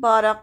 12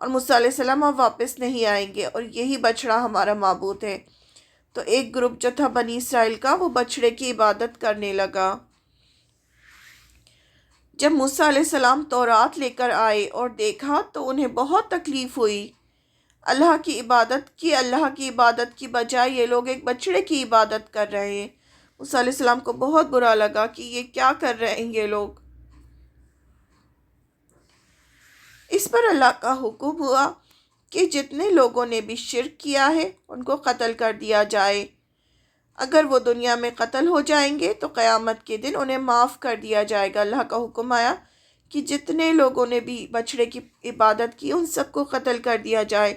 اور موسیٰ علیہ السلام اب واپس نہیں آئیں گے اور یہی بچڑا ہمارا معبود ہے۔ تو ایک گروپ جو تھا بنی اسرائیل کا وہ بچڑے کی عبادت کرنے لگا۔ جب موسیٰ علیہ السلام تورات لے کر آئے اور دیکھا تو انہیں بہت تکلیف ہوئی۔ اللہ کی عبادت کی بجائے یہ لوگ ایک بچڑے کی عبادت کر رہے ہیں۔ موسیٰ علیہ السلام کو بہت برا لگا کہ یہ کیا کر رہے ہیں یہ لوگ۔ اس پر اللہ کا حکم ہوا کہ جتنے لوگوں نے بھی شرک کیا ہے ان کو قتل کر دیا جائے۔ اگر وہ دنیا میں قتل ہو جائیں گے تو قیامت کے دن انہیں معاف کر دیا جائے گا۔ اللہ کا حکم آیا کہ جتنے لوگوں نے بھی بچڑے کی عبادت کی ان سب کو قتل کر دیا جائے،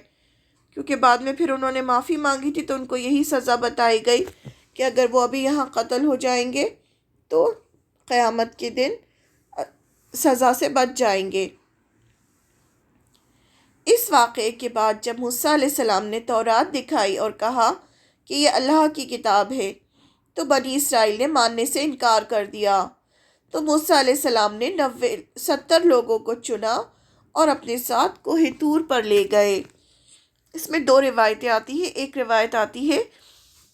کیونکہ بعد میں پھر انہوں نے معافی مانگی تھی تو ان کو یہی سزا بتائی گئی کہ اگر وہ ابھی یہاں قتل ہو جائیں گے تو قیامت کے دن سزا سے بچ جائیں گے۔ اس واقعے کے بعد جب موسیٰ علیہ السلام نے تورات دکھائی اور کہا کہ یہ اللہ کی کتاب ہے تو بنی اسرائیل نے ماننے سے انکار کر دیا۔ تو موسیٰ علیہ السلام نے 70 لوگوں کو چنا اور اپنے ساتھ کوہ طور پر لے گئے۔ اس میں 2 روایتیں آتی ہیں۔ ایک روایت آتی ہے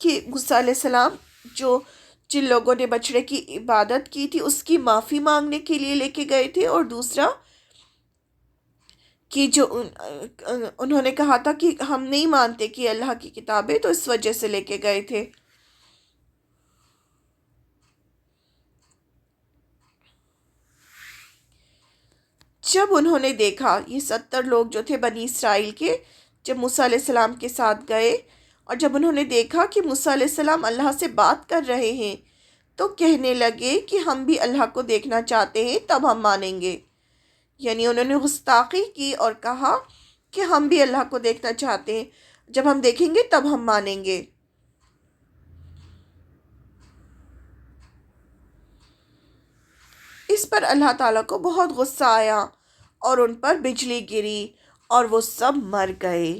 کہ موسیٰ علیہ السلام جن لوگوں نے بچڑے کی عبادت کی تھی اس کی معافی مانگنے کے لیے لے کے گئے تھے، اور دوسرا کہ جو انہوں نے کہا تھا کہ ہم نہیں مانتے کہ اللہ کی کتاب ہے تو اس وجہ سے لے کے گئے تھے۔ جب انہوں نے دیکھا، یہ 70 لوگ جو تھے بنی اسرائیل کے، جب موسیٰ علیہ السلام کے ساتھ گئے اور جب انہوں نے دیکھا کہ موسیٰ علیہ السلام اللہ سے بات کر رہے ہیں تو کہنے لگے کہ ہم بھی اللہ کو دیکھنا چاہتے ہیں تب ہم مانیں گے۔ یعنی انہوں نے گستاخی کی اور کہا کہ ہم بھی اللہ کو دیکھنا چاہتے ہیں، جب ہم دیکھیں گے تب ہم مانیں گے۔ اس پر اللہ تعالیٰ کو بہت غصہ آیا اور ان پر بجلی گری اور وہ سب مر گئے۔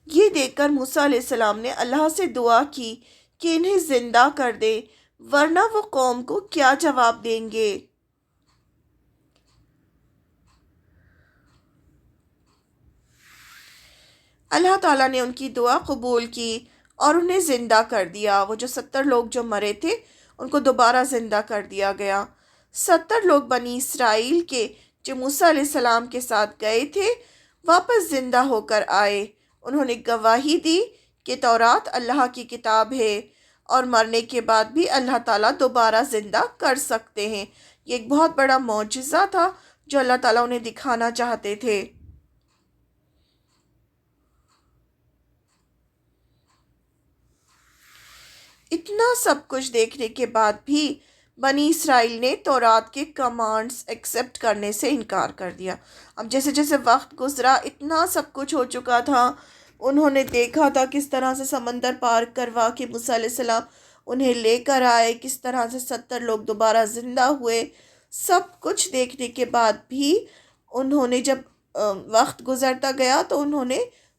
یہ دیکھ کر موسیٰ علیہ السلام نے اللہ سے دعا کی کہ انہیں زندہ کر دے، ورنہ وہ قوم کو کیا جواب دیں گے۔ اللہ تعالیٰ نے ان کی دعا قبول کی اور انہیں زندہ کر دیا۔ وہ جو 70 لوگ جو مرے تھے ان کو دوبارہ زندہ کر دیا گیا۔ 70 لوگ بنی اسرائیل کے جو موسیٰ علیہ السلام کے ساتھ گئے تھے واپس زندہ ہو کر آئے۔ انہوں نے گواہی دی کہ تورات اللہ کی کتاب ہے اور مرنے کے بعد بھی اللہ تعالیٰ دوبارہ زندہ کر سکتے ہیں۔ یہ ایک بہت بڑا معجزہ تھا جو اللہ تعالیٰ انہیں دکھانا چاہتے تھے۔ اتنا سب کچھ دیکھنے کے بعد بھی بنی اسرائیل نے تورات کے کمانڈز ایکسیپٹ کرنے سے انکار کر دیا۔ اب جیسے جیسے وقت گزرا اتنا سب کچھ ہو چکا تھا، انہوں نے دیکھا تھا کس طرح سے سمندر پار کروا کے موسیٰ علیہ السلام انہیں لے کر آئے، کس طرح سے 70 لوگ دوبارہ زندہ ہوئے۔ سب کچھ دیکھنے کے بعد بھی انہوں نے جب وقت گزرتا گیا تو انہوں نے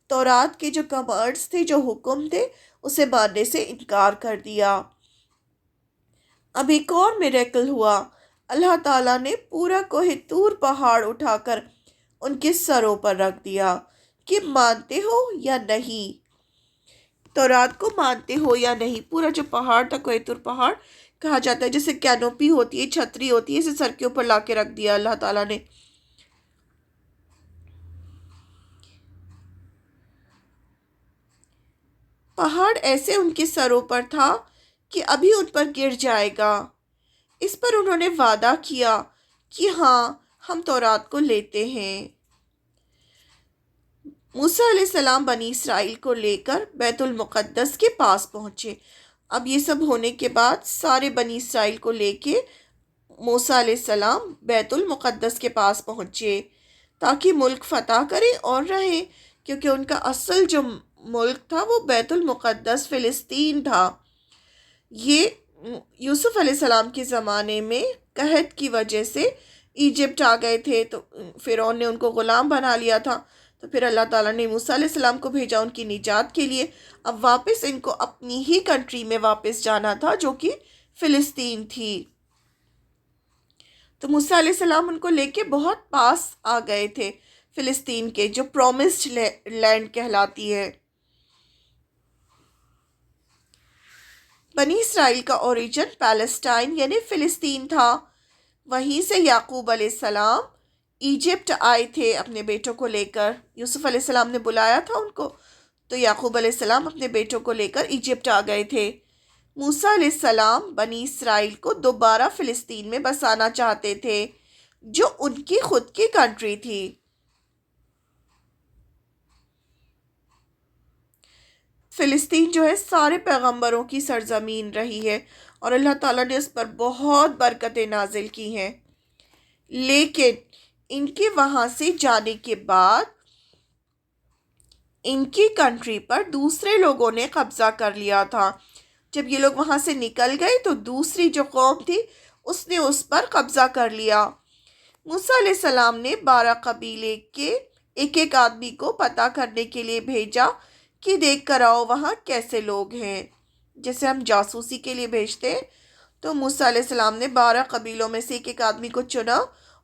تورات کے جو کمانڈز تھے، جو حکم تھے، اسے ماننے سے انکار کر دیا۔ اب ایک اور میریکل ہوا۔ اللہ تعالیٰ نے پورا کوہ طور پہاڑ اٹھا کر ان کے سروں پر رکھ دیا کہ مانتے ہو یا نہیں، تورات کو مانتے ہو یا نہیں۔ پورا جو پہاڑ تھا کوہ طور پہاڑ کہا جاتا ہے، جیسے کینوپی ہوتی ہے، چھتری ہوتی ہے، اسے سر کے اوپر لا کے رکھ دیا اللہ تعالیٰ نے۔ پہاڑ ایسے ان کے سروں پر تھا کہ ابھی ان پر گر جائے گا۔ اس پر انہوں نے وعدہ کیا کہ ہاں ہم تورات کو لیتے ہیں۔ موسیٰ علیہ السلام بنی اسرائیل کو لے کر بیت المقدس کے پاس پہنچے۔ اب یہ سب ہونے کے بعد سارے بنی اسرائیل کو لے کے موسیٰ علیہ السلام بیت المقدس کے پاس پہنچے تاکہ ملک فتح کریں اور رہیں، کیونکہ ان کا اصل جو ملک تھا وہ بیت المقدس فلسطین تھا۔ یہ یوسف علیہ السلام کے زمانے میں قحط کی وجہ سے ایجپٹ آ گئے تھے، تو فرعون نے ان کو غلام بنا لیا تھا، تو پھر اللہ تعالیٰ نے موسیٰ علیہ السلام کو بھیجا ان کی نجات کے لیے۔ اب واپس ان کو اپنی ہی کنٹری میں واپس جانا تھا جو کہ فلسطین تھی۔ تو موسیٰ علیہ السلام ان کو لے کے بہت پاس آ گئے تھے۔ فلسطین کے، جو پرومسڈ لینڈ کہلاتی ہے۔ بنی اسرائیل کا اوریجن پیلسٹائن یعنی فلسطین تھا۔ وہیں سے یعقوب علیہ السلام ایجپٹ آئے تھے اپنے بیٹوں کو لے کر۔ یوسف علیہ السلام نے بلایا تھا ان کو، تو یعقوب علیہ السلام اپنے بیٹوں کو لے کر ایجپٹ آ گئے تھے۔ موسیٰ علیہ السلام بنی اسرائیل کو دوبارہ فلسطین میں بسانا چاہتے تھے، جو ان کی خود کی کنٹری تھی۔ فلسطین جو ہے سارے پیغمبروں کی سرزمین رہی ہے اور اللہ تعالیٰ نے اس پر بہت برکتیں نازل کی ہیں، لیکن ان کے وہاں سے جانے کے بعد ان کی کنٹری پر دوسرے لوگوں نے قبضہ کر لیا تھا۔ جب یہ لوگ وہاں سے نکل گئے تو دوسری جو قوم تھی اس نے اس پر قبضہ کر لیا۔ موسیٰ علیہ السلام نے 12 قبیلے کے ایک ایک آدمی کو پتہ کرنے کے لیے بھیجا کہ دیکھ کر آؤ وہاں کیسے لوگ ہیں، جیسے ہم جاسوسی کے لیے بھیجتے ہیں۔ تو موسیٰ علیہ السلام نے 12 قبیلوں میں سے ایک ایک آدمی کو چنا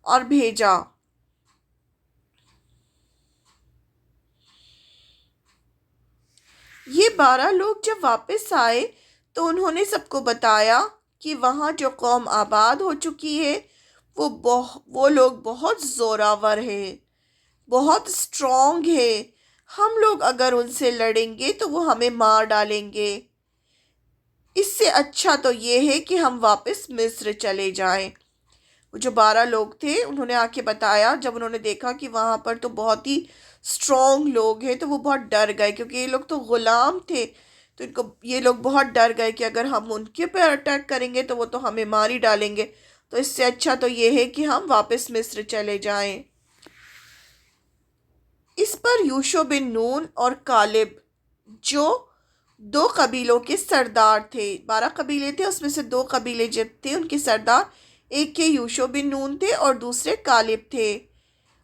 اور بھیجا۔ یہ 12 لوگ جب واپس آئے تو انہوں نے سب کو بتایا کہ وہاں جو قوم آباد ہو چکی ہے وہ لوگ بہت زوراور ہیں، بہت اسٹرانگ ہیں۔ ہم لوگ اگر ان سے لڑیں گے تو وہ ہمیں مار ڈالیں گے۔ اس سے اچھا تو یہ ہے کہ ہم واپس مصر چلے جائیں۔ وہ جو 12 لوگ تھے انہوں نے آ کے بتایا، جب انہوں نے دیکھا کہ وہاں پر تو بہت ہی اسٹرانگ لوگ ہیں تو وہ بہت ڈر گئے، کیونکہ یہ لوگ تو غلام تھے، تو یہ لوگ بہت ڈر گئے کہ اگر ہم ان کے پہ اٹیک کریں گے تو وہ تو ہمیں مار ہی ڈالیں گے، تو اس سے اچھا تو یہ ہے کہ ہم واپس مصر چلے جائیں۔ اس پر یوشع بن نون اور کالب جو 2 قبیلوں کے سردار تھے، 12 قبیلے تھے، اس میں سے 2 قبیلے جو تھے ان کے سردار، ایک کے یوشع بن نون تھے اور دوسرے کالب تھے۔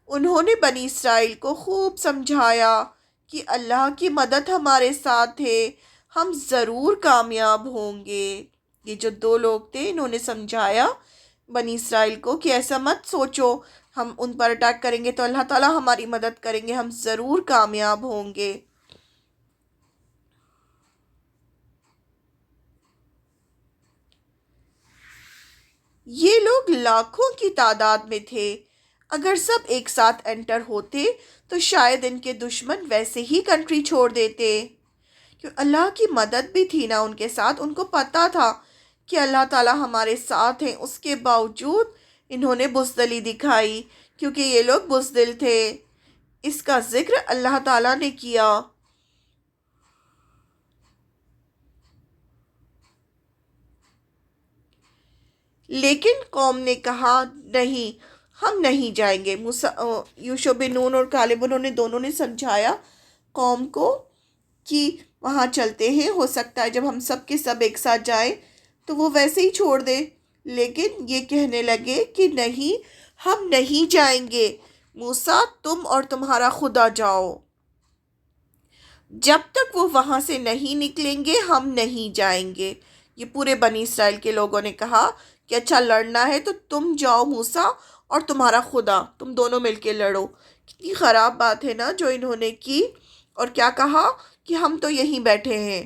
انہوں نے بنی اسرائیل کو خوب سمجھایا کہ اللہ کی مدد ہمارے ساتھ ہے، ہم ضرور کامیاب ہوں گے۔ یہ جو 2 لوگ تھے انہوں نے سمجھایا بنی اسرائیل کو کہ ایسا مت سوچو، ہم ان پر اٹیک کریں گے تو اللہ تعالیٰ ہماری مدد کریں گے، ہم ضرور کامیاب ہوں گے۔ یہ لوگ لاکھوں کی تعداد میں تھے، اگر سب ایک ساتھ انٹر ہوتے تو شاید ان کے دشمن ویسے ہی کنٹری چھوڑ دیتے، کیوں اللہ کی مدد بھی تھی نا ان کے ساتھ۔ ان کو پتہ تھا کہ اللہ تعالیٰ ہمارے ساتھ ہیں، اس کے باوجود انہوں نے بزدلی دکھائی، کیونکہ یہ لوگ بزدل تھے۔ اس کا ذکر اللہ تعالیٰ نے کیا۔ لیکن قوم نے کہا نہیں، ہم نہیں جائیں گے۔ یوشع بن نون اور کالب انہوں نے دونوں نے سمجھایا قوم کو کہ وہاں چلتے ہیں، ہو سکتا ہے جب ہم سب کے سب ایک ساتھ جائیں تو وہ ویسے ہی چھوڑ دے، لیکن یہ کہنے لگے کہ نہیں، ہم نہیں جائیں گے، موسیٰ تم اور تمہارا خدا جاؤ، جب تک وہ وہاں سے نہیں نکلیں گے ہم نہیں جائیں گے۔ یہ پورے بنی اسرائیل کے لوگوں نے کہا کہ اچھا لڑنا ہے تو تم جاؤ موسیٰ اور تمہارا خدا، تم دونوں مل کے لڑو۔ کتنی خراب بات ہے نا جو انہوں نے کی، اور کیا کہا کہ ہم تو یہیں بیٹھے ہیں۔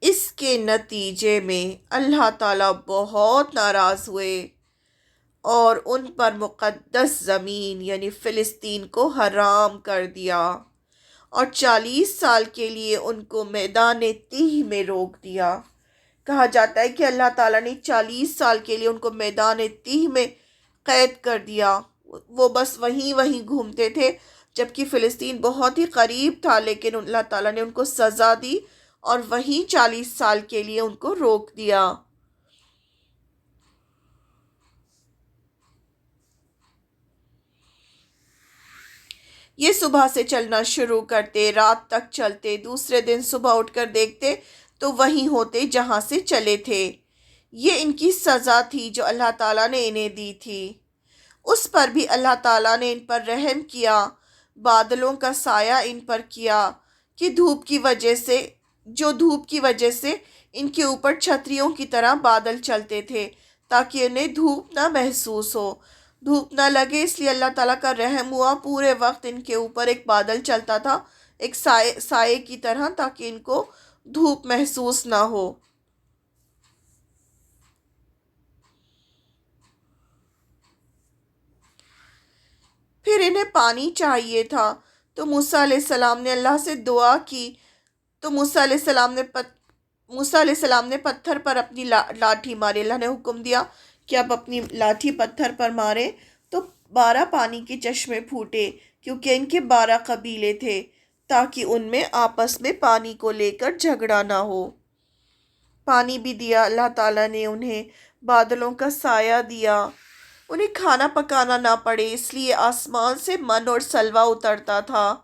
اس کے نتیجے میں اللہ تعالیٰ بہت ناراض ہوئے اور ان پر مقدس زمین یعنی فلسطین کو حرام کر دیا، اور 40 سال کے لیے ان کو میدان تیہ میں روک دیا۔ کہا جاتا ہے کہ اللہ تعالیٰ نے 40 سال کے لیے ان کو میدان تیہ میں قید کر دیا، وہ بس وہیں گھومتے تھے، جبکہ فلسطین بہت ہی قریب تھا، لیکن اللہ تعالیٰ نے ان کو سزا دی اور وہیں 40 سال کے لیے ان کو روک دیا۔ یہ صبح سے چلنا شروع کرتے، رات تک چلتے، دوسرے دن صبح اٹھ کر دیکھتے تو وہیں ہوتے جہاں سے چلے تھے۔ یہ ان کی سزا تھی جو اللہ تعالیٰ نے انہیں دی تھی۔ اس پر بھی اللہ تعالیٰ نے ان پر رحم کیا، بادلوں کا سایہ ان پر کیا کہ دھوپ کی وجہ سے ان کے اوپر چھتریوں کی طرح بادل چلتے تھے تاکہ انہیں دھوپ نہ محسوس ہو، دھوپ نہ لگے، اس لیے اللہ تعالیٰ کا رحم ہوا، پورے وقت ان کے اوپر ایک بادل چلتا تھا، ایک سائے کی طرح، تاکہ ان کو دھوپ محسوس نہ ہو۔ پھر انہیں پانی چاہیے تھا، تو موسیٰ علیہ السلام نے اللہ سے دعا کی، تو موسیٰ علیہ السلام نے پتھر پر اپنی لاٹھی ماری۔ اللہ نے حکم دیا کہ آپ اپنی لاٹھی پتھر پر مارے، تو 12 پانی کے چشمے پھوٹے، کیونکہ ان کے 12 قبیلے تھے، تاکہ ان میں آپس میں پانی کو لے کر جھگڑا نہ ہو۔ پانی بھی دیا اللہ تعالیٰ نے انہیں، بادلوں کا سایہ دیا، انہیں کھانا پکانا نہ پڑے، اس لیے آسمان سے من اور سلوہ اترتا تھا۔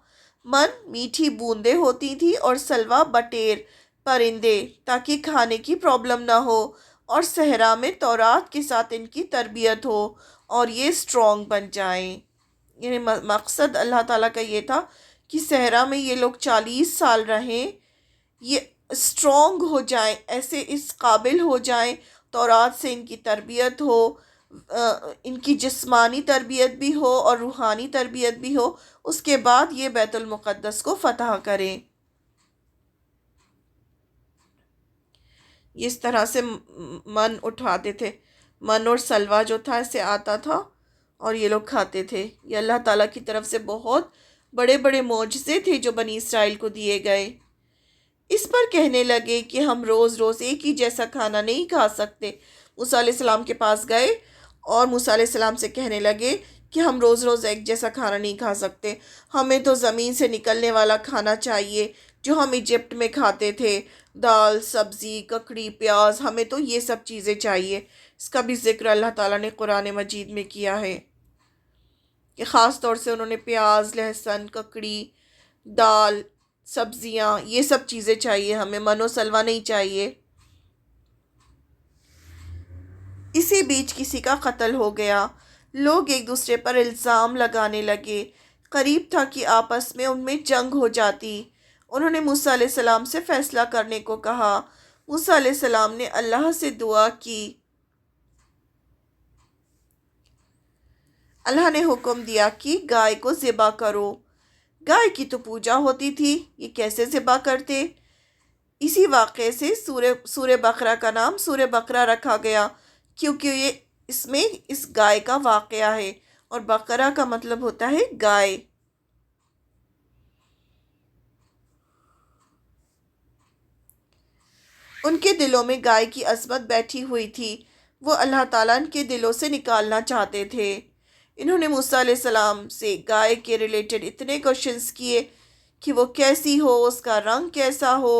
من میٹھی بوندیں ہوتی تھی اور سلوہ بٹیر پرندے، تاکہ کھانے کی پرابلم نہ ہو، اور صحرا میں تورات کے ساتھ ان کی تربیت ہو اور یہ اسٹرانگ بن جائیں۔ یعنی مقصد اللہ تعالیٰ کا یہ تھا کہ صحرا میں یہ لوگ 40 سال رہیں، یہ اسٹرانگ ہو جائیں، ایسے اس قابل ہو جائیں، تورات سے ان کی تربیت ہو، ان کی جسمانی تربیت بھی ہو اور روحانی تربیت بھی ہو، اس کے بعد یہ بیت المقدس کو فتح کریں۔ اس طرح سے من اٹھاتے تھے، من اور سلوہ جو تھا اسے آتا تھا اور یہ لوگ کھاتے تھے۔ یہ اللہ تعالیٰ کی طرف سے بہت بڑے بڑے معجزے تھے جو بنی اسرائیل کو دیے گئے۔ اس پر کہنے لگے کہ ہم روز روز ایک ہی جیسا کھانا نہیں کھا سکتے۔ موسیٰ علیہ السلام کے پاس گئے اور موسیٰ علیہ السلام سے کہنے لگے کہ ہم روز روز ایک جیسا کھانا نہیں کھا سکتے، ہمیں تو زمین سے نکلنے والا کھانا چاہیے جو ہم ایجپٹ میں کھاتے تھے، دال، سبزی، ککڑی، پیاز، ہمیں تو یہ سب چیزیں چاہیے۔ اس کا بھی ذکر اللہ تعالیٰ نے قرآن مجید میں کیا ہے کہ خاص طور سے انہوں نے پیاز، لہسن، ککڑی، دال، سبزیاں، یہ سب چیزیں چاہیے، ہمیں من و سلوہ نہیں چاہیے۔ اسی بیچ کسی کا قتل ہو گیا، لوگ ایک دوسرے پر الزام لگانے لگے، قریب تھا کہ آپس میں ان میں جنگ ہو جاتی۔ انہوں نے موسیٰ علیہ السلام سے فیصلہ کرنے کو کہا۔ موسیٰ علیہ السلام نے اللہ سے دعا کی، اللہ نے حکم دیا کہ گائے کو ذبح کرو۔ گائے کی تو پوجا ہوتی تھی، یہ کیسے ذبح کرتے؟ اسی واقعے سے سورہ بقرہ کا نام سورہ بقرہ رکھا گیا، کیونکہ یہ اس میں اس گائے کا واقعہ ہے، اور بقرہ کا مطلب ہوتا ہے گائے۔ ان کے دلوں میں گائے کی عظمت بیٹھی ہوئی تھی، وہ اللہ تعالیٰ ان کے دلوں سے نکالنا چاہتے تھے۔ انہوں نے موسیٰ علیہ السلام سے گائے کے ریلیٹڈ اتنے کوشچنس کیے کہ وہ کیسی ہو، اس کا رنگ کیسا ہو۔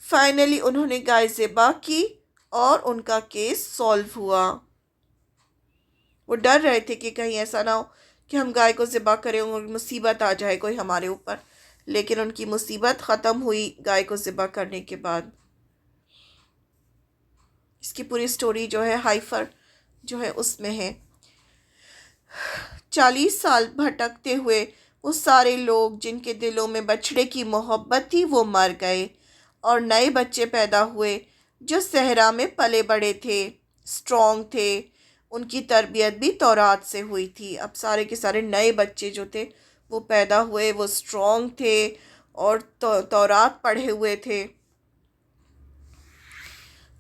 فائنلی انہوں نے گائے ذبح کی اور ان کا کیس سالو ہوا۔ وہ ڈر رہے تھے کہ کہیں ایسا نہ ہو کہ ہم گائے کو ذبح کریں اور مصیبت آ جائے کوئی ہمارے اوپر، لیکن ان کی مصیبت ختم ہوئی گائے کو ذبح کرنے کے بعد۔ اس کی پوری سٹوری جو ہے ہائفر جو ہے اس میں ہے۔ 40 سال بھٹکتے ہوئے وہ سارے لوگ جن کے دلوں میں بچھڑے کی محبت تھی وہ مر گئے، اور نئے بچے پیدا ہوئے جو صحرا میں پلے بڑے تھے، اسٹرانگ تھے، ان کی تربیت بھی تورات سے ہوئی تھی۔ اب سارے کے سارے نئے بچے جو تھے وہ پیدا ہوئے، وہ اسٹرانگ تھے اور تورات پڑھے ہوئے تھے۔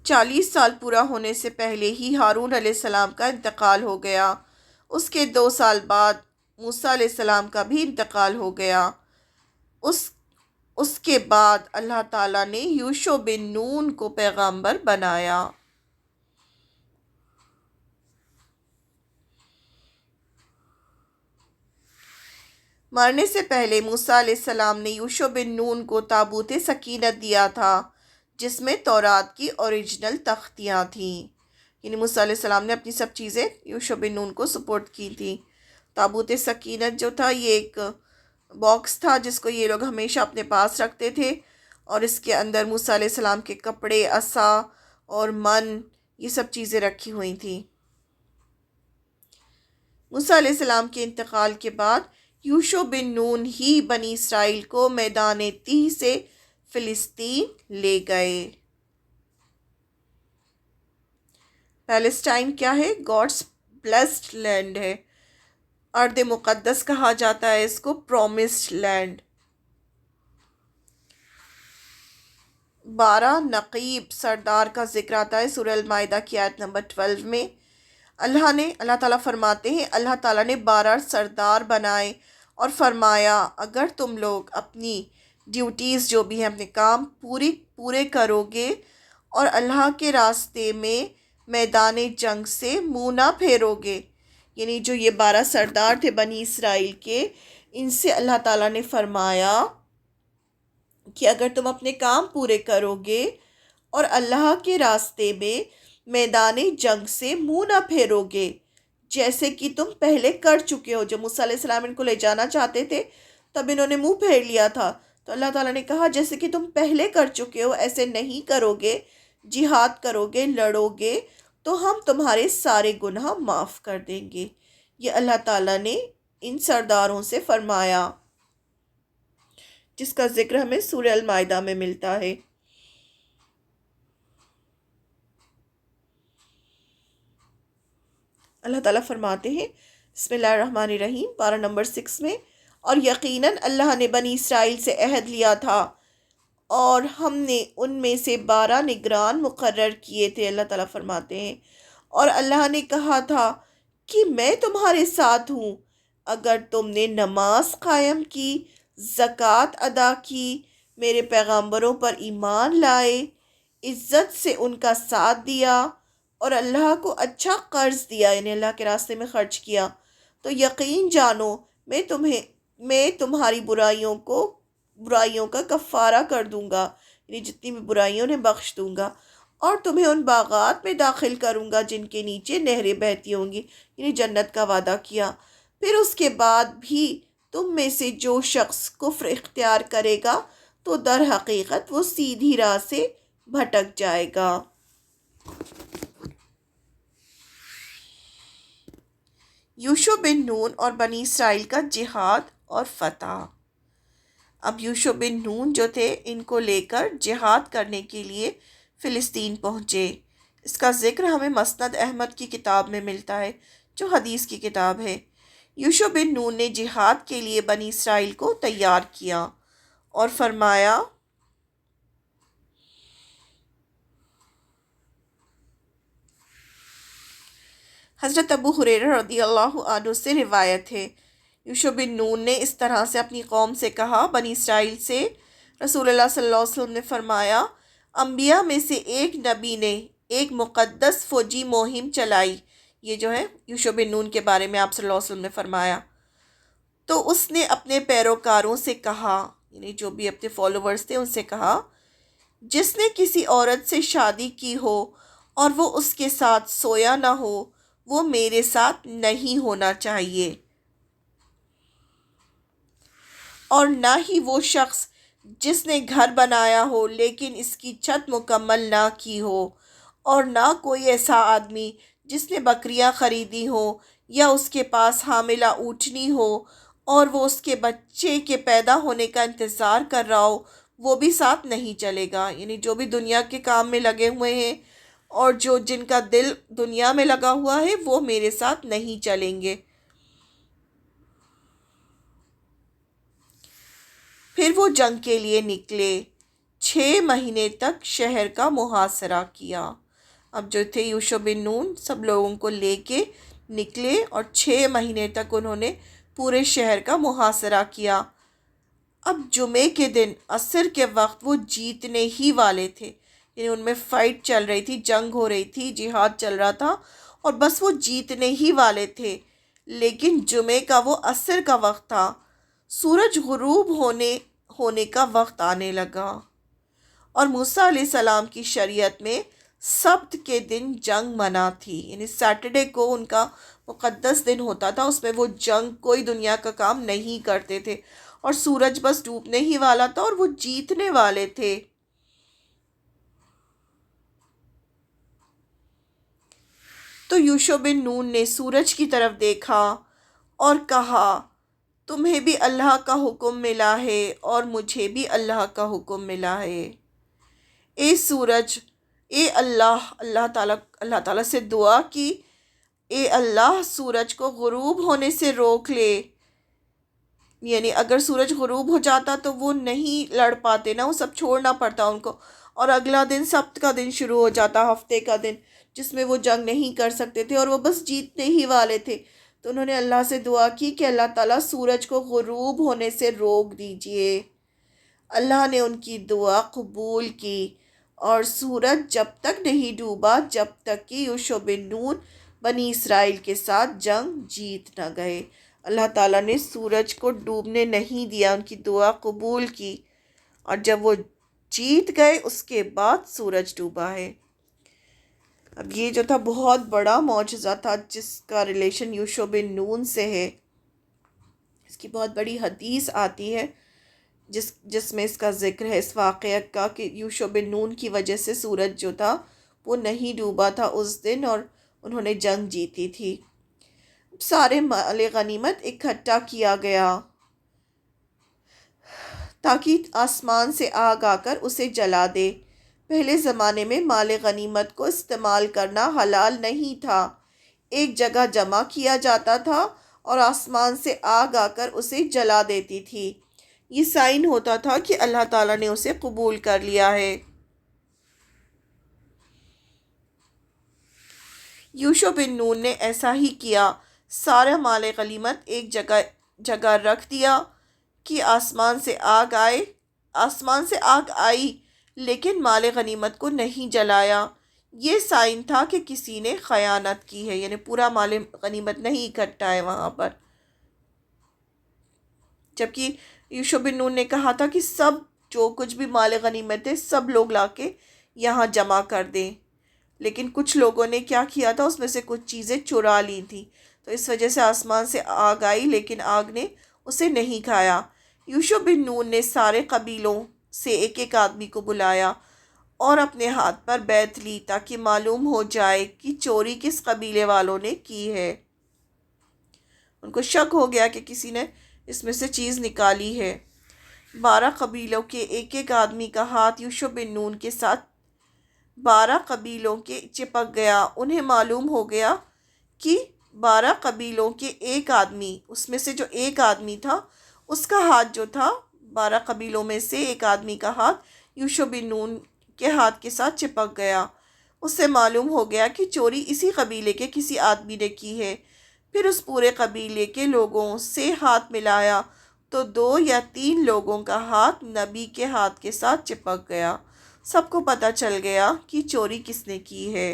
40 سال پورا ہونے سے پہلے ہی ہارون علیہ السلام کا انتقال ہو گیا۔ اس کے 2 سال بعد موسیٰ علیہ السلام کا بھی انتقال ہو گیا۔ اس کے بعد اللہ تعالیٰ نے یوشع بن نون کو پیغمبر بنایا۔ مرنے سے پہلے موسیٰ علیہ السلام نے یوشع بن نون کو تابوت سکینت دیا تھا، جس میں تورات کی اوریجنل تختیاں تھیں۔ یعنی موسیٰ علیہ السلام نے اپنی سب چیزیں یوشع بن نون کو سپورٹ کی تھیں۔ تابوت سکینت جو تھا یہ ایک باکس تھا جس کو یہ لوگ ہمیشہ اپنے پاس رکھتے تھے، اور اس کے اندر موسیٰ علیہ السلام کے کپڑے، عصا اور من، یہ سب چیزیں رکھی ہوئی تھیں۔ موسیٰ علیہ السلام کے انتقال کے بعد یوشع بن نون ہی بنی اسرائیل کو میدان تیہ سے فلسطین لے گئے۔ پیلسٹائن کیا ہے؟ گاڈس بلیسڈ لینڈ ہے، ارض مقدس کہا جاتا ہے اس کو، پرومسڈ لینڈ۔ 12 نقیب سردار کا ذکر آتا ہے سورہ المائدہ کی آیت نمبر 12 میں۔ اللہ تعالیٰ فرماتے ہیں اللہ تعالیٰ نے 12 سردار بنائے اور فرمایا اگر تم لوگ اپنی ڈیوٹیز جو بھی ہیں، اپنے کام پورے کرو گے اور اللہ کے راستے میں میدان جنگ سے منہ نہ پھیرو گے، یعنی جو یہ 12 سردار تھے بنی اسرائیل کے، ان سے اللہ تعالیٰ نے فرمایا کہ اگر تم اپنے کام پورے کرو گے اور اللہ کے راستے میں میدان جنگ سے منہ نہ پھیرو گے، جیسے کہ تم پہلے کر چکے ہو۔ جب موسیٰ علیہ السلام ان کو لے جانا چاہتے تھے تب انہوں نے منہ پھیر لیا تھا، تو اللہ تعالیٰ نے کہا جیسے کہ تم پہلے کر چکے ہو ایسے نہیں کرو گے، جہاد کرو گے، لڑو گے، تو ہم تمہارے سارے گناہ معاف کر دیں گے۔ یہ اللہ تعالیٰ نے ان سرداروں سے فرمایا، جس کا ذکر ہمیں سورہ المائدہ میں ملتا ہے۔ اللہ تعالیٰ فرماتے ہیں بسم اللہ الرحمن الرحیم، پارہ نمبر 6 میں، اور یقیناً اللہ نے بنی اسرائیل سے عہد لیا تھا اور ہم نے ان میں سے 12 نگران مقرر کیے تھے۔ اللہ تعالیٰ فرماتے ہیں اور اللہ نے کہا تھا کہ میں تمہارے ساتھ ہوں اگر تم نے نماز قائم کی، زکوٰۃ ادا کی، میرے پیغمبروں پر ایمان لائے، عزت سے ان کا ساتھ دیا اور اللہ کو اچھا قرض دیا، یعنی اللہ کے راستے میں خرچ کیا، تو یقین جانو میں تمہاری برائیوں کا کفارہ کر دوں گا، یعنی جتنی بھی برائیوں نے بخش دوں گا، اور تمہیں ان باغات میں داخل کروں گا جن کے نیچے نہریں بہتی ہوں گی، یعنی جنت کا وعدہ کیا۔ پھر اس کے بعد بھی تم میں سے جو شخص کفر اختیار کرے گا تو در حقیقت وہ سیدھی راہ سے بھٹک جائے گا۔ یوشع بن نون اور بنی اسرائیل کا جہاد اور فتح۔ اب یوشع بن نون جو تھے ان کو لے کر جہاد کرنے کے لیے فلسطین پہنچے۔ اس کا ذکر ہمیں مسند احمد کی کتاب میں ملتا ہے جو حدیث کی کتاب ہے۔ یوشع بن نون نے جہاد کے لیے بنی اسرائیل کو تیار کیا اور فرمایا حضرت ابو ہریرہ رضی اللہ عنہ سے روایت ہے، یوشع بن نون نے اس طرح سے اپنی قوم سے کہا، بنی اسرائیل سے رسول اللہ صلی اللہ علیہ وسلم نے فرمایا انبیاء میں سے ایک نبی نے ایک مقدس فوجی مہم چلائی، یہ جو ہے یوشع بن نون کے بارے میں آپ صلی اللہ علیہ وسلم نے فرمایا، تو اس نے اپنے پیروکاروں سے کہا، یعنی جو بھی اپنے فالوورز تھے ان سے کہا، جس نے کسی عورت سے شادی کی ہو اور وہ اس کے ساتھ سویا نہ ہو وہ میرے ساتھ نہیں ہونا چاہیے، اور نہ ہی وہ شخص جس نے گھر بنایا ہو لیکن اس کی چھت مکمل نہ کی ہو، اور نہ کوئی ایسا آدمی جس نے بکریاں خریدی ہوں یا اس کے پاس حاملہ اونٹنی ہو اور وہ اس کے بچے کے پیدا ہونے کا انتظار کر رہا ہو، وہ بھی ساتھ نہیں چلے گا۔ یعنی جو بھی دنیا کے کام میں لگے ہوئے ہیں اور جن کا دل دنیا میں لگا ہوا ہے وہ میرے ساتھ نہیں چلیں گے۔ پھر وہ جنگ کے لیے نکلے، 6 مہینے تک شہر کا محاصرہ کیا۔ اب جو تھے یوشع بن نون سب لوگوں کو لے کے نکلے اور 6 مہینے تک انہوں نے پورے شہر کا محاصرہ کیا۔ اب جمعے کے دن عصر کے وقت وہ جیتنے ہی والے تھے، یعنی ان میں فائٹ چل رہی تھی، جنگ ہو رہی تھی، جہاد چل رہا تھا اور بس وہ جیتنے ہی والے تھے، لیکن جمعے کا وہ عصر کا وقت تھا، سورج غروب ہونے کا وقت آنے لگا، اور موسیٰ علیہ السلام کی شریعت میں سبت کے دن جنگ منع تھی، یعنی سیٹرڈے کو ان کا مقدس دن ہوتا تھا، اس میں وہ جنگ کوئی دنیا کا کام نہیں کرتے تھے، اور سورج بس ڈوبنے ہی والا تھا اور وہ جیتنے والے تھے۔ تو یوشع بن نون نے سورج کی طرف دیکھا اور کہا تمہیں بھی اللہ کا حکم ملا ہے اور مجھے بھی اللہ کا حکم ملا ہے، اے سورج اے اللہ، اللہ تعالیٰ سے دعا کی، اے اللہ سورج کو غروب ہونے سے روک لے، یعنی اگر سورج غروب ہو جاتا تو وہ نہیں لڑ پاتے نا، وہ سب چھوڑنا پڑتا ان کو، اور اگلا دن سبت کا دن شروع ہو جاتا، ہفتے کا دن، جس میں وہ جنگ نہیں کر سکتے تھے اور وہ بس جیتنے ہی والے تھے۔ تو انہوں نے اللہ سے دعا کی کہ اللہ تعالیٰ سورج کو غروب ہونے سے روک دیجئے۔ اللہ نے ان کی دعا قبول کی، اور سورج جب تک نہیں ڈوبا جب تک کہ یوشع بن نون بنی اسرائیل کے ساتھ جنگ جیت نہ گئے۔ اللہ تعالیٰ نے سورج کو ڈوبنے نہیں دیا، ان کی دعا قبول کی، اور جب وہ جیت گئے اس کے بعد سورج ڈوبا ہے۔ اب یہ جو تھا بہت بڑا معجزہ تھا جس کا ریلیشن یوشع بن نون سے ہے۔ اس کی بہت بڑی حدیث آتی ہے جس میں اس کا ذکر ہے، اس واقعہ کا، کہ یوشع بن نون کی وجہ سے سورج جو تھا وہ نہیں ڈوبا تھا اس دن، اور انہوں نے جنگ جیتی تھی۔ سارے مال غنیمت اکٹھا کیا گیا تاکہ آسمان سے آگ آ کر اسے جلا دے۔ پہلے زمانے میں مال غنیمت کو استعمال کرنا حلال نہیں تھا، ایک جگہ جمع کیا جاتا تھا اور آسمان سے آگ آ کر اسے جلا دیتی تھی۔ یہ سائن ہوتا تھا کہ اللہ تعالیٰ نے اسے قبول کر لیا ہے۔ یوشع بن نون نے ایسا ہی کیا، سارا مال غنیمت ایک جگہ رکھ دیا کہ آسمان سے آگ آئی لیکن مال غنیمت کو نہیں جلایا۔ یہ سائن تھا کہ کسی نے خیانت کی ہے، یعنی پورا مال غنیمت نہیں اکٹھا ہے وہاں پر۔ جبکہ یوشع بن نون نے کہا تھا کہ سب جو کچھ بھی مال غنیمت ہے سب لوگ لا کے یہاں جمع کر دیں، لیکن کچھ لوگوں نے کیا کیا تھا، اس میں سے کچھ چیزیں چرا لی تھیں، تو اس وجہ سے آسمان سے آگ آئی لیکن آگ نے اسے نہیں کھایا۔ یوشع بن نون نے سارے قبیلوں سے ایک ایک آدمی کو بلایا اور اپنے ہاتھ پر بیعت لی تاکہ معلوم ہو جائے کہ چوری کس قبیلے والوں نے کی ہے۔ ان کو شک ہو گیا کہ کسی نے اس میں سے چیز نکالی ہے۔ 12 قبیلوں کے ایک ایک آدمی کا ہاتھ یوشع بن نون کے ساتھ 12 قبیلوں کے چپک گیا۔ انہیں معلوم ہو گیا کہ 12 قبیلوں کے ایک آدمی، اس میں سے جو ایک آدمی تھا اس کا ہاتھ جو تھا، 12 قبیلوں میں سے ایک آدمی کا ہاتھ یوشع بن نون کے ہاتھ کے ساتھ چپک گیا۔ اس سے معلوم ہو گیا کہ چوری اسی قبیلے کے کسی آدمی نے کی ہے۔ پھر اس پورے قبیلے کے لوگوں سے ہاتھ ملایا تو 2 یا 3 لوگوں کا ہاتھ نبی کے ہاتھ کے ساتھ چپک گیا۔ سب کو پتہ چل گیا کہ چوری کس نے کی ہے۔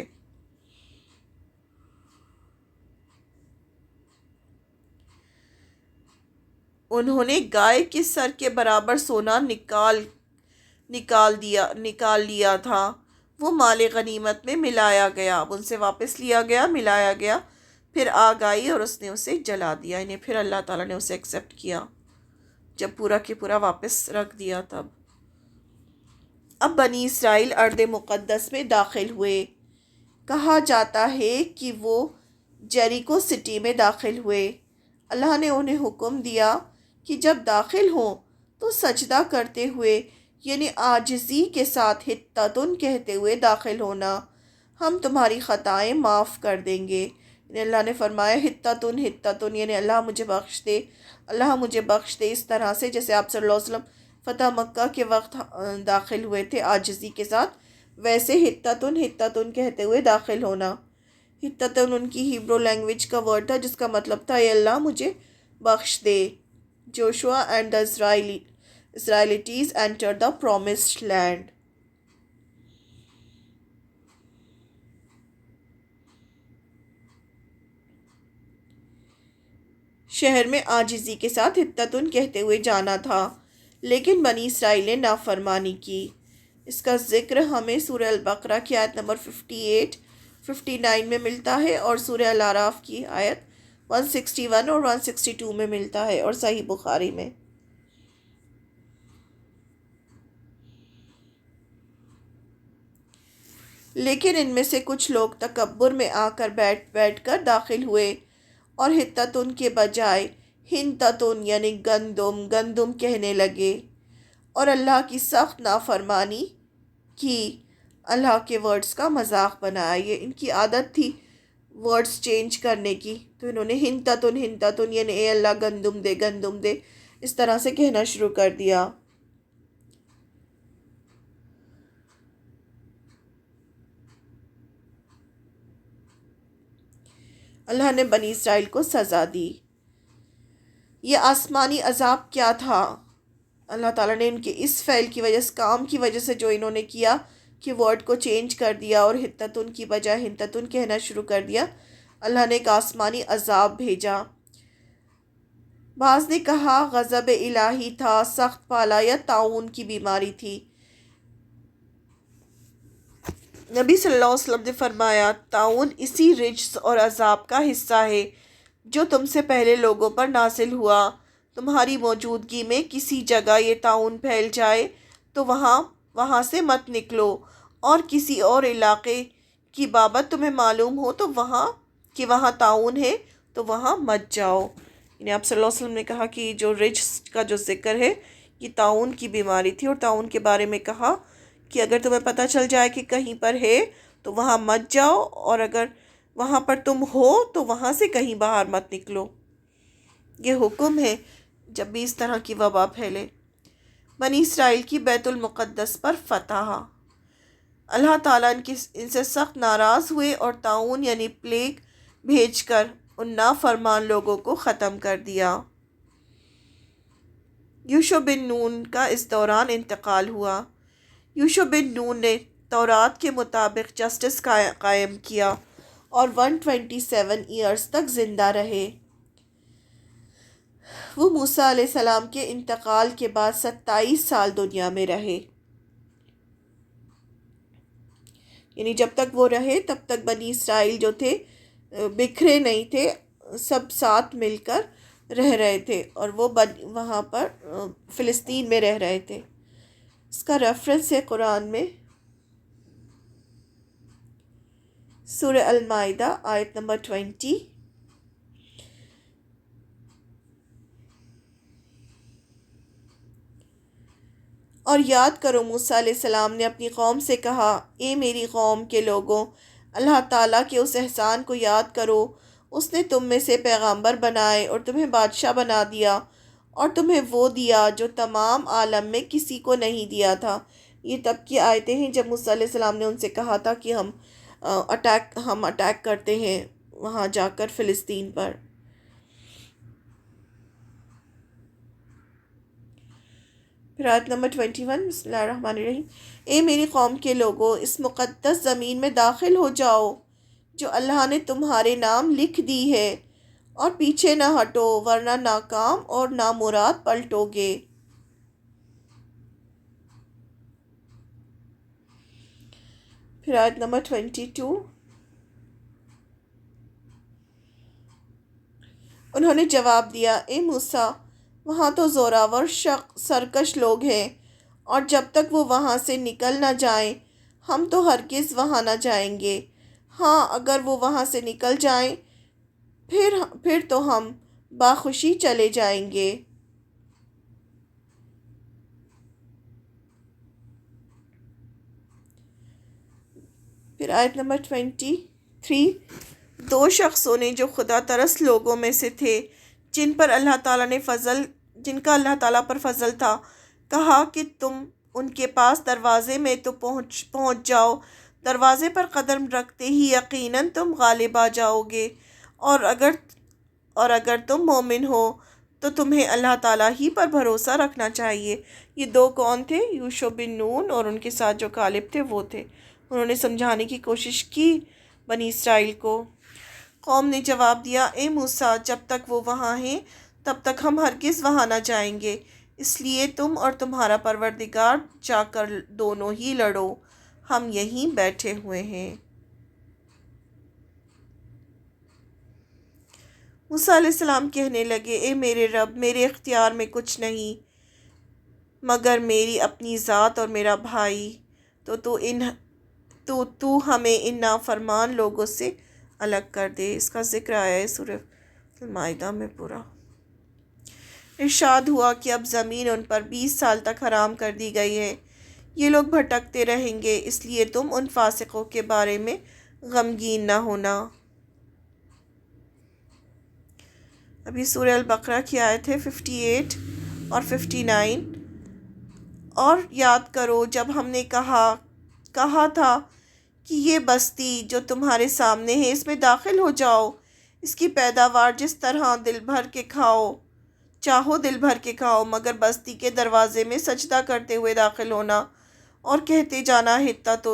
انہوں نے گائے کے سر کے برابر سونا نکال لیا تھا، وہ مال غنیمت میں ملایا گیا، اب ان سے واپس لیا گیا، ملایا گیا، پھر آگ آئی اور اس نے اسے جلا دیا، انہیں پھر اللہ تعالیٰ نے اسے ایکسیپٹ کیا جب پورا کے پورا واپس رکھ دیا تب۔ اب بنی اسرائیل ارض مقدس میں داخل ہوئے۔ کہا جاتا ہے کہ وہ جیریکو سٹی میں داخل ہوئے۔ اللہ نے انہیں حکم دیا کہ جب داخل ہوں تو سجدہ کرتے ہوئے، یعنی عاجزی کے ساتھ حطتن کہتے ہوئے داخل ہونا، ہم تمہاری خطائیں معاف کر دیں گے۔ یعنی اللہ نے فرمایا حطتن، یعنی اللہ مجھے بخش دے، اللہ مجھے بخش دے، اس طرح سے جیسے آپ صلی اللہ علیہ وسلم فتح مکہ کے وقت داخل ہوئے تھے عاجزی کے ساتھ، ویسے حطتن کہتے ہوئے داخل ہونا۔ حطتن ان کی ہیبرو لینگویج کا ورڈ تھا جس کا مطلب تھا اے اللہ مجھے بخش دے۔ Joshua and the Israelites entered the promised land۔ شہر میں عاجزی کے ساتھ حطتن کہتے ہوئے جانا تھا، لیکن بنی اسرائیل نے نافرمانی کی۔ اس کا ذکر ہمیں سورہ البقرہ کی آیت نمبر 58 59 میں ملتا ہے، اور سورہ الاعراف کی آیت 161 اور 162 میں ملتا ہے، اور صحیح بخاری میں۔ لیکن ان میں سے کچھ لوگ تکبر میں آ کر بیٹھ کر داخل ہوئے اور حطتن کے بجائے ہنتتن یعنی گندم کہنے لگے اور اللہ کی سخت نافرمانی کی۔ اللہ کے ورڈز کا مذاق بنایا۔ یہ ان کی عادت تھی ورڈز چینج کرنے کی، تو انہوں نے ہنتتن یعنی اے اللہ گندم دے اس طرح سے کہنا شروع کر دیا۔ اللہ نے بنی اسرائیل کو سزا دی۔ یہ آسمانی عذاب کیا تھا؟ اللہ تعالیٰ نے ان کے اس فعل کی وجہ سے، کام کی وجہ سے جو انہوں نے کیا کہ ورڈ کو چینج کر دیا اور ہتتن کی بجائے ہنتتن کہنا شروع کر دیا، اللہ نے ایک آسمانی عذاب بھیجا۔ بعض نے کہا غضب الہی تھا، سخت پالا یا طاعون کی بیماری تھی۔ نبی صلی اللہ علیہ وسلم نے فرمایا طاعون اسی رجس اور عذاب کا حصہ ہے جو تم سے پہلے لوگوں پر نازل ہوا۔ تمہاری موجودگی میں کسی جگہ یہ طاعون پھیل جائے تو وہاں سے مت نکلو، اور کسی اور علاقے کی بابت تمہیں معلوم ہو تو وہاں طاعون ہے تو وہاں مت جاؤ۔ یعنی آپ صلی اللہ علیہ وسلم نے کہا کہ جو رجس کا جو ذکر ہے یہ طاعون کی بیماری تھی، اور طاعون کے بارے میں کہا کہ اگر تمہیں پتہ چل جائے کہ کہیں پر ہے تو وہاں مت جاؤ، اور اگر وہاں پر تم ہو تو وہاں سے کہیں باہر مت نکلو۔ یہ حکم ہے جب بھی اس طرح کی وبا پھیلے۔ بنی اسرائیل کی بیت المقدس پر فتح۔ اللہ تعالیٰ ان سے سخت ناراض ہوئے اور طاعون یعنی پلیگ بھیج کر ان نافرمان لوگوں کو ختم کر دیا۔ یوشع بن نون کا اس دوران انتقال ہوا۔ یوشع بن نون نے تورات کے مطابق جسٹس قائم کیا اور 127 ایئرز تک زندہ رہے۔ وہ موسیٰ علیہ السلام کے انتقال کے بعد 27 سال دنیا میں رہے۔ یعنی جب تک وہ رہے تب تک بنی اسرائیل جو تھے بکھرے نہیں تھے، سب ساتھ مل کر رہ رہے تھے، اور وہ وہاں پر فلسطین میں رہ رہے تھے۔ اس کا ریفرنس ہے قرآن میں سورہ المائدہ آیت نمبر 20۔ اور یاد کرو موسیٰ علیہ السلام نے اپنی قوم سے کہا، اے میری قوم کے لوگوں، اللہ تعالیٰ کے اس احسان کو یاد کرو۔ اس نے تم میں سے پیغامبر بنائے اور تمہیں بادشاہ بنا دیا، اور تمہیں وہ دیا جو تمام عالم میں کسی کو نہیں دیا تھا۔ یہ تب کی آیتیں ہیں جب موسیٰ علیہ السلام نے ان سے کہا تھا کہ ہم اٹیک کرتے ہیں وہاں جا کر فلسطین پر۔ پھر آیت نمبر 21، بسم اللہ الرحمن الرحیم۔ اے میری قوم کے لوگوں، اس مقدس زمین میں داخل ہو جاؤ جو اللہ نے تمہارے نام لکھ دی ہے، اور پیچھے نہ ہٹو ورنہ ناکام اور نامراد پلٹو گے۔ پھر آیت نمبر 22، انہوں نے جواب دیا، اے موسیٰ، وہاں تو زوراور سرکش لوگ ہیں، اور جب تک وہ وہاں سے نکل نہ جائیں ہم تو ہرگز وہاں نہ جائیں گے۔ ہاں اگر وہ وہاں سے نکل جائیں پھر تو ہم باخوشی چلے جائیں گے۔ پھر آیت نمبر 23، دو شخصوں نے جو خدا ترس لوگوں میں سے تھے جن کا اللہ تعالیٰ پر فضل تھا، کہا کہ تم ان کے پاس دروازے میں تو پہنچ جاؤ، دروازے پر قدم رکھتے ہی یقیناً تم غالب آ جاؤ گے، اور اگر تم مومن ہو تو تمہیں اللہ تعالیٰ ہی پر بھروسہ رکھنا چاہیے۔ یہ دو کون تھے؟ یوشع بن نون اور ان کے ساتھ جو کالب تھے وہ تھے۔ انہوں نے سمجھانے کی کوشش کی بنی اسرائیل کو۔ قوم نے جواب دیا، اے موسیٰ، جب تک وہ وہاں ہیں تب تک ہم ہرگز وہاں نہ جائیں گے، اس لیے تم اور تمہارا پروردگار جا کر دونوں ہی لڑو، ہم یہیں بیٹھے ہوئے ہیں۔ موسیٰ علیہ السلام کہنے لگے، اے میرے رب، میرے اختیار میں کچھ نہیں مگر میری اپنی ذات اور میرا بھائی، تو ہمیں ان نافرمان لوگوں سے الگ کر دے۔ اس کا ذکر آیا ہے سورہ المائدہ میں پورا۔ ارشاد ہوا کہ اب زمین ان پر 20 سال تک حرام کر دی گئی ہے، یہ لوگ بھٹکتے رہیں گے، اس لیے تم ان فاسقوں کے بارے میں غمگین نہ ہونا۔ ابھی سورہ البقرہ کی آیت ہے 58 اور 59۔ اور یاد کرو جب ہم نے کہا تھا کہ یہ بستی جو تمہارے سامنے ہے اس میں داخل ہو جاؤ، اس کی پیداوار جس طرح چاہو دل بھر کے کھاؤ، مگر بستی کے دروازے میں سجدہ کرتے ہوئے داخل ہونا اور کہتے جانا حطۃ،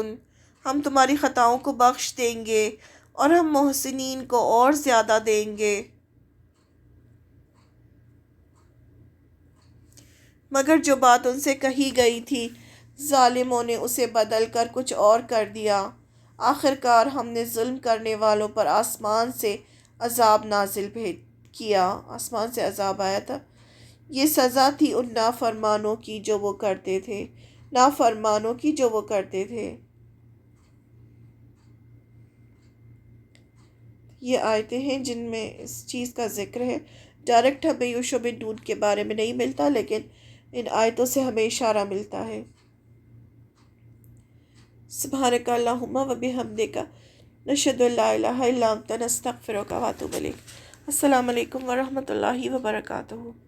ہم تمہاری خطاؤں کو بخش دیں گے اور ہم محسنین کو اور زیادہ دیں گے۔ مگر جو بات ان سے کہی گئی تھی ظالموں نے اسے بدل کر کچھ اور کر دیا۔ آخرکار ہم نے ظلم کرنے والوں پر آسمان سے عذاب نازل کیا، آسمان سے عذاب آیا تھا۔ یہ سزا تھی ان نافرمانوں کی جو وہ کرتے تھے۔ یہ آیتیں ہیں جن میں اس چیز کا ذکر ہے۔ ڈائریکٹ ہمیں یوشع بن نون کے بارے میں نہیں ملتا، لیکن ان آیتوں سے ہمیں اشارہ ملتا ہے۔ سبحانک اللہم و بحمدک، نشہد ان لا الہ الا انت، نستغفرک و نتوب الیک۔ السلام علیکم ورحمۃ اللہ وبرکاتہ۔